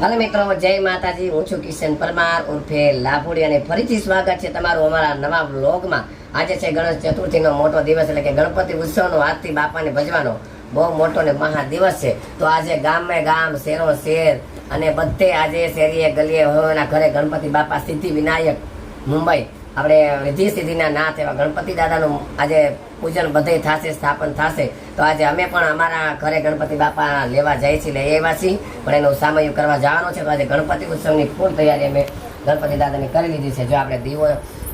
હાલો મિત્રો, જય માતાજી. હું છું કિશન પરમાર ઉર્ફે લાભુડી અને ફરીથી સ્વાગત છે તમારું અમારા નવા વ્લોગમાં. આજે છે ગણેશ ચતુર્થીનો મોટો દિવસ, એટલે કે ગણપતિ ઉત્સવનો આજથી બાપાને ભજવાનો બહુ મોટો ને મહા દિવસ છે. તો આજે ગામે ગામ, શેરો શેર અને બધે આજે શેરીએ ગલીએ હોવાના ઘરે ગણપતિ બાપા સિદ્ધિ વિનાયક મુંબઈ આપણે વિધિ સિદ્ધિના નાથ એવા ગણપતિ દાદાનું આજે પૂજન બધે થશે, સ્થાપન થશે. તો આજે અમે પણ અમારા ઘરે ગણપતિ બાપા લેવા જઈએ છીએ, લઈ આવ્યા છીએ, પણ એનું સામયું કરવા જવાનું છે. તો આજે ગણપતિ ઉત્સવની ફૂલ તૈયારી અમે ગણપતિ દાદાની કરી લીધી છે. જો આપણે દીવો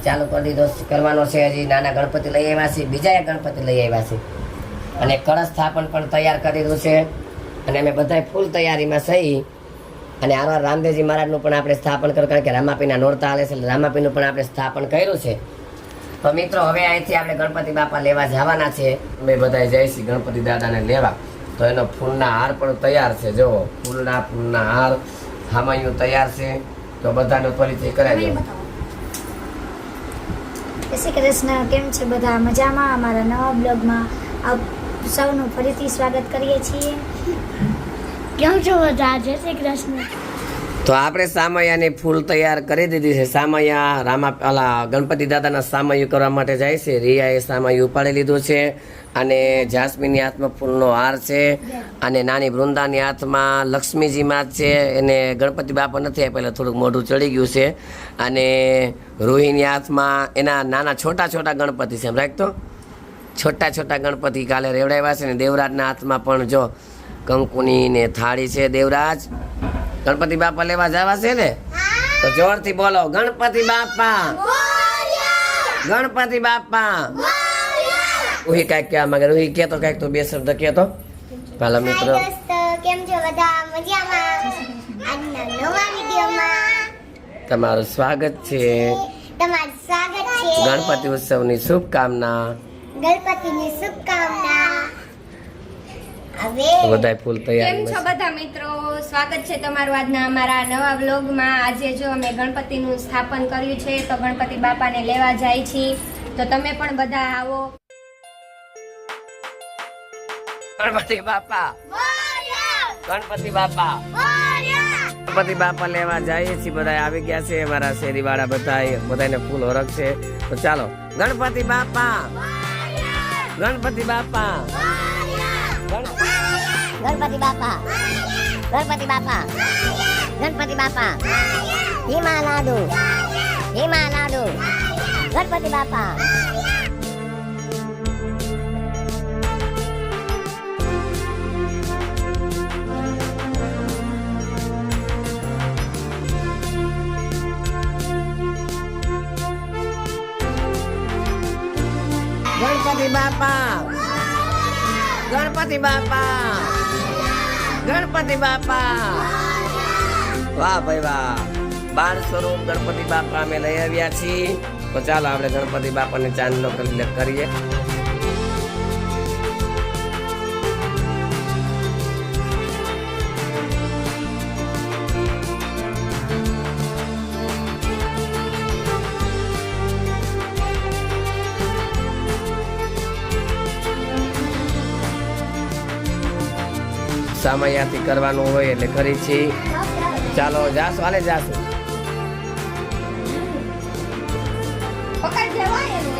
ચાલુ કરી દીધો કરવાનો છે. હજી નાના ગણપતિ લઈ આવ્યા છીએ, બીજા એક ગણપતિ લઈ આવ્યા છીએ અને કળશ સ્થાપન પણ તૈયાર કરી દીધું છે. અને અમે બધા ફૂલ તૈયારીમાં સહી અને આવા રામદેવજી મહારાજનું પણ આપણે સ્થાપન કર્યું, કારણ કે રામાપીના નોરતા હાલે છે, એટલે રામાપીનું પણ આપણે સ્થાપન કર્યું છે. તો મિત્રો, હવે અહીંથી આપણે ગણપતિ બાપા લેવા જવાના છે. અમે બધા જઈશું ગણપતિ દાદાને લેવા. તો એનો ફૂલના હાર પણ તૈયાર છે. જો ફૂલના હાર હામૈયું તૈયાર છે. તો બધાનો પરિચય કરાવી દો. જય શ્રી કૃષ્ણ. કેમ છે બધા? મજામાં? અમારા નવા બ્લોગમાં આપ સૌનું ફરીથી સ્વાગત કરીએ છીએ. કેમ છો બધા? જય શ્રી કૃષ્ણ. તો આપણે સામૈયાની ફૂલ તૈયાર કરી દીધી છે. સામૈયા ગણપતિ દાદાના સામૈયું કરવા માટે જાય છે. રિયાએ સામૈયું ઉપાડી લીધું છે અને જાસ્મીનની હાથમાં ફૂલનો હાર છે અને નાની વૃંદાની હાથમાં લક્ષ્મીજી માં છે. એને ગણપતિ બાપા નથી આપ્યા, એટલે થોડુંક મોઢું ચડી ગયું છે. અને રૂહીની હાથમાં એના નાના છોટા છોટા ગણપતિ છે. એમ રાખતો છોટા છોટા ગણપતિ કાલે રેવડાવ્યા છે. ને દેવરાજના હાથમાં પણ જો કંકુની ને થાળી છે. દેવરાજ ગણપતિ બાપા લેવા જવા છે ને? તો જોરથી બોલો, ગણપતિ બાપા, ગણપતિ બાપા. રૂહી કાંઈક કહેવા માંગે. રૂહી કહેતો કાંઈક તો બે શબ્દ કહેતો. હાલો મિત્રો, કેમ છો બધા? મજામાં? આજના નવા વિડીયોમાં તમારું સ્વાગત છે. તમારું સ્વાગત છે. ગણપતિ ઉત્સવની શુભકામના. ગણપતિની શુભકામના. હવે બધાય ફૂલ કેમ તૈયાર છો બધા મિત્રો? સ્વાગત છે તમારું આજના અમારા નવા વ્લોગમાં. આજે જો અમે ગણપતિનું સ્થાપન કર્યું છે, તો ગણપતિ બાપાને લેવા જાય છીએ. તો તમે પણ બધા આવો. ગણપતિ બાપા, ગણપતિ બાપા, ગણપતિ બાપા લેવા જઈએ છીએ. બધા આવી ગયા છે અમારા શેરી વાળા, બધાને ફૂલ હરખ છે. તો ચાલો, ગણપતિ બાપા, ગણપતિ બાપા, ગણપતિ બાપા, ગણપતિ બાપા, ગણપતિ બાપા, હિમા લાડુ, હિમા લાડુ, ગણપતિ બાપા. ગણપતિ બાપા, ગણપતિ બાપા, ગણપતિ બાપા. વાહ ભાઈ વાહ. 12 સ્વરૂપ ગણપતિ બાપા અમે લઈ આવ્યા છીએ. તો ચાલો આપણે ગણપતિ બાપાને ચાંદલો કરીએ. સામૈયાથી કરવાનું હોય એટલે કરી છીએ. ચાલો જાશું, હાલે જાશું. પકડ લેવાય એનું.